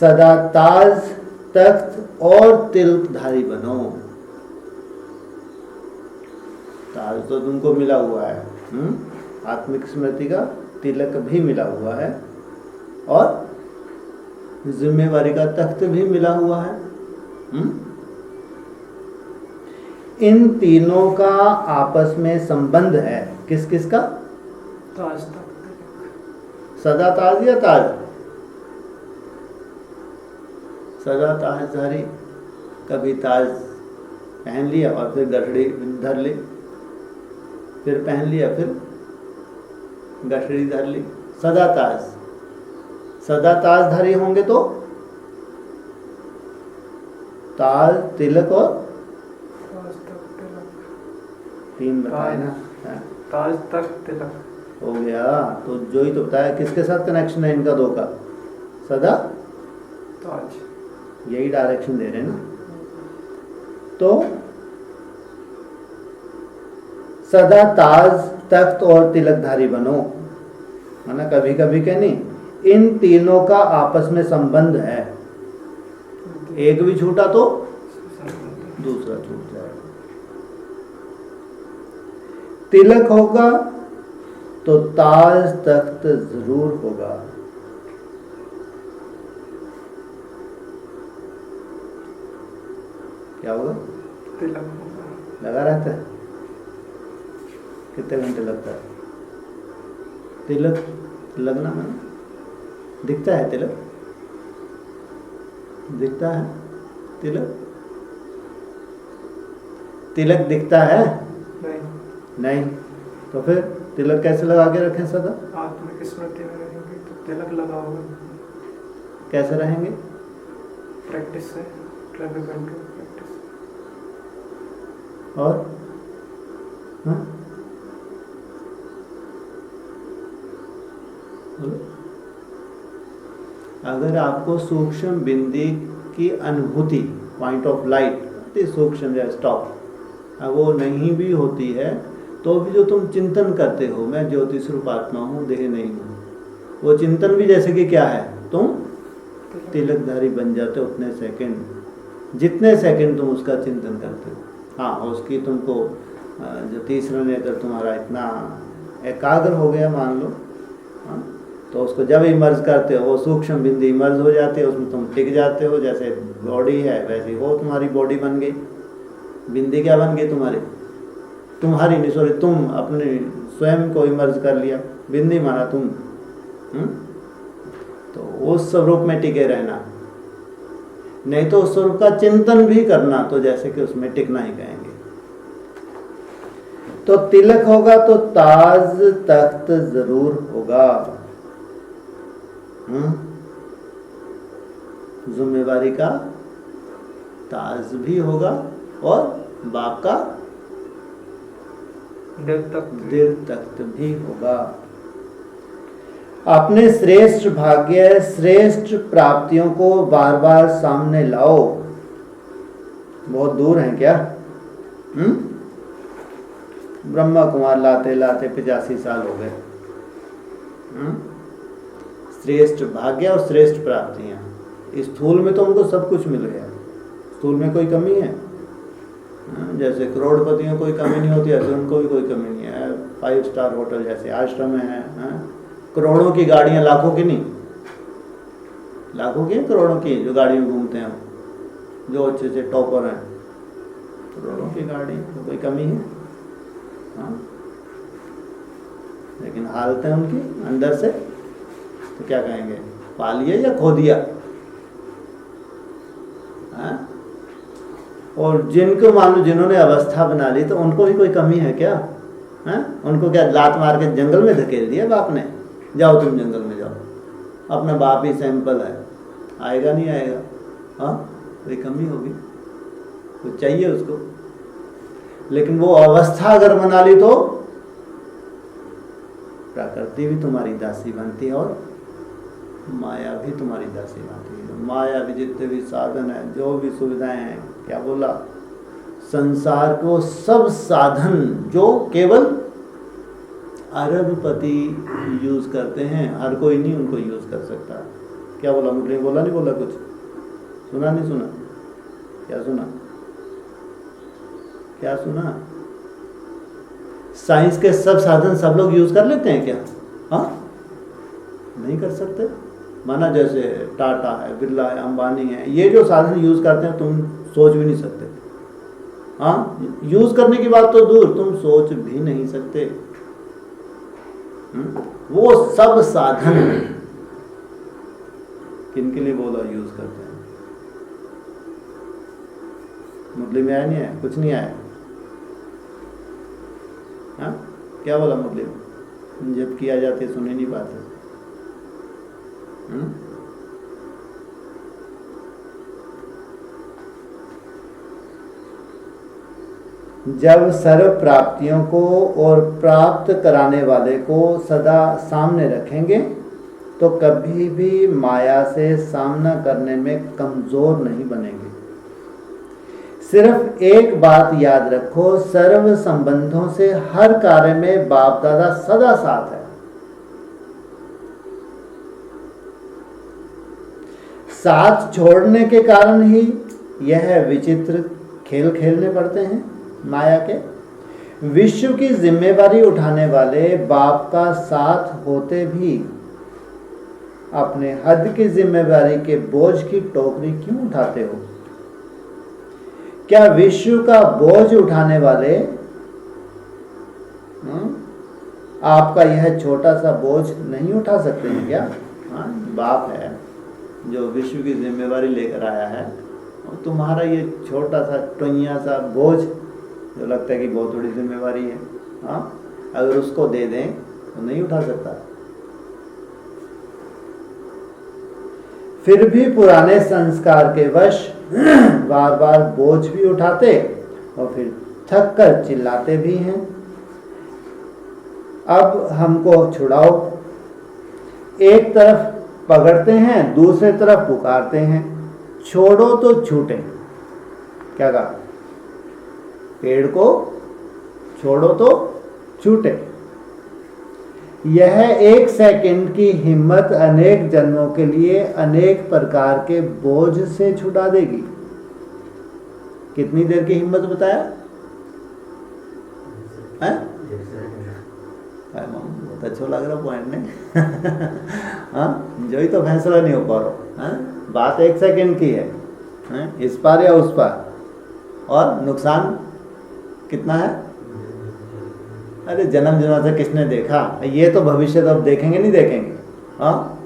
सदा ताज तख्त और तिलकधारी बनो। ताज तो तुमको मिला हुआ है, आत्मिक स्मृति का तिलक भी मिला हुआ है और जिम्मेवारी का तख्त भी मिला हुआ है। इन तीनों का आपस में संबंध है। किस किस का? ताज तक। सदा ताज या ताज? सदा ताजधारी, कभी ताज पहन लिया और फिर गठड़ी धर ली, फिर पहन लिया, फिर गठड़ी धर ली। सदा ताज, सदा ताजधारी होंगे तो ताज, तिलक और ताज तक तिलक, तीन बताए ना। ताज तक तिलक हो गया। तो जो ही तो बताया, किसके साथ कनेक्शन है इनका दो का? सदा ताज, यही डायरेक्शन दे रहे हैं ना। तो सदा ताज तख्त और तिलकधारी बनो, है ना। कभी कभी क्या नहीं, इन तीनों का आपस में संबंध है। एक भी छूटा तो दूसरा छूट जाएगा। तिलक होगा तो ताज तख्त जरूर होगा। क्या होगा? तिलक होगा। लगा रहता है। कितने घंटे लगता है तिलक लगना में? दिखता है तिलक? दिखता है तिलक? तिलक दिखता है? नहीं। तो फिर तिलक कैसे लगा के रखें सदा? आत्मिक स्मृति में रहेंगे तो तिलक लगा होगा। कैसे रहेंगे? प्रैक्टिस से, 24 घंटे प्रैक्टिस। और हाँ? अगर आपको सूक्ष्म बिंदी की अनुभूति, पॉइंट ऑफ लाइट, सूक्ष्म या स्टॉप, वो नहीं भी होती है तो भी जो तुम चिंतन करते हो, मैं ज्योति स्वरूप आत्मा हूँ, देह नहीं हूँ, वो चिंतन भी जैसे कि क्या है, तुम तिलकधारी बन जाते हो उतने सेकंड, जितने सेकंड तुम उसका चिंतन करते हो। हाँ, उसकी तुमको जो तीसरा नेत्र तुम्हारा इतना एकाग्र हो गया मान लो, हाँ, तो उसको जब इमर्ज करते हो वो सूक्ष्म बिंदी इमर्ज हो जाती है, उसमें तुम टिक जाते हो। जैसे बॉडी है वैसे वो तुम्हारी बॉडी बन गई, बिंदी क्या बन गई तुम्हारी? तुम्हारी नहीं, सॉरी, तुम अपने स्वयं को इमर्ज कर लिया, बिंदी माना तुम। तो उस स्वरूप में टिके रहना, नहीं तो उस स्वरूप का चिंतन भी करना, तो जैसे कि उसमें टिकना ही कहेंगे। तो तिलक होगा तो ताज तख्त जरूर होगा। जिम्मेवारी का ताज भी होगा और बाप का दिल तख्त भी होगा। अपने श्रेष्ठ भाग्य, श्रेष्ठ प्राप्तियों को बार बार सामने लाओ। बहुत दूर हैं क्या? ब्रह्मा कुमार लाते लाते 85 साल हो गए। श्रेष्ठ भाग्य और श्रेष्ठ प्राप्तियां, स्थूल में तो उनको सब कुछ मिल गया, स्थूल में कोई कमी है? जैसे करोड़पतियों कोई कमी नहीं होती, ऐसे उनको भी कोई कमी नहीं है। 5 स्टार होटल जैसे आश्रम है, करोड़ों की गाड़ियां, लाखों की नहीं, लाखों की करोड़ों की जो गाड़ी में घूमते हैं, जो अच्छे अच्छे टॉपर हैं, करोड़ों की गाड़ी, तो कोई कमी है? हाँ, लेकिन हालत है उनकी अंदर से, तो क्या कहेंगे, पा लिया या खो दिया? हाँ? और जिनको मानो जिन्होंने अवस्था बना ली, तो उनको भी कोई कमी है क्या? हाँ? उनको क्या लात मार के जंगल में धकेल दिया बाप ने, जाओ तुम जंगल में जाओ, अपना बाप ही सैंपल है, आएगा नहीं आएगा? हाँ, कोई कमी होगी, कुछ चाहिए उसको। लेकिन वो अवस्था अगर बना ली तो प्रकृति भी तुम्हारी दासी बनती है और माया भी तुम्हारी दासी बनती है। माया भी जितने भी साधन है, जो भी सुविधाएं हैं, क्या बोला, संसार को सब साधन जो केवल अरबपति यूज करते हैं, हर कोई नहीं उनको यूज कर सकता। क्या बोला मुरली? बोला नहीं बोला? कुछ सुना नहीं सुना? क्या सुना? क्या सुना? साइंस के सब साधन सब लोग यूज कर लेते हैं क्या? हाँ, नहीं कर सकते। माना जैसे टाटा है, बिरला है, अंबानी है, ये जो साधन यूज करते हैं तुम सोच भी नहीं सकते। हाँ, यूज करने की बात तो दूर, तुम सोच भी नहीं सकते। वो सब साधन किन के लिए बोला यूज करते हैं? मुरली में आया नहीं आया? कुछ नहीं आया? हाँ, क्या बोला मुरली में? जब किया जाते सुन ही नहीं पाते। जब सर्व प्राप्तियों को और प्राप्त कराने वाले को सदा सामने रखेंगे तो कभी भी माया से सामना करने में कमजोर नहीं बनेंगे। सिर्फ एक बात याद रखो, सर्व संबंधों से हर कार्य में बाप दादा सदा साथ है। साथ छोड़ने के कारण ही यह विचित्र खेल खेलने पड़ते हैं माया के। विश्व की जिम्मेवारी उठाने वाले बाप का साथ होते भी अपने हद की जिम्मेवारी के बोझ की टोकरी क्यों उठाते हो? क्या विश्व का बोझ उठाने वाले आपका यह छोटा सा बोझ नहीं उठा सकते हैं क्या? हाँ, बाप है जो विश्व की जिम्मेवारी लेकर आया है, और तुम्हारा ये छोटा सा टोइया सा बोझ जो लगता है कि बहुत बड़ी जिम्मेवारी है, हाँ, अगर उसको दे दें तो नहीं उठा सकता। फिर भी पुराने संस्कार के वश बार बार बोझ भी उठाते और फिर थक कर चिल्लाते भी हैं, अब हमको छुड़ाओ। एक तरफ पकड़ते हैं, दूसरे तरफ पुकारते हैं, छोड़ो तो छूटे। क्या कहा? पेड़ को छोड़ो तो छूटे। यह एक सेकंड की हिम्मत अनेक जन्मों के लिए अनेक प्रकार के बोझ से छुड़ा देगी। कितनी देर की हिम्मत बताया है? बहुत अच्छा लग रहा पॉइंट ने। हाँ, जो ही तो फैसला नहीं हो पा रहा। बात एक सेकंड की है, इस पार या उस पार, और नुकसान कितना है? अरे जन्म जन्म से किसने देखा? ये तो भविष्य तो अब देखेंगे नहीं देखेंगे। हाँ,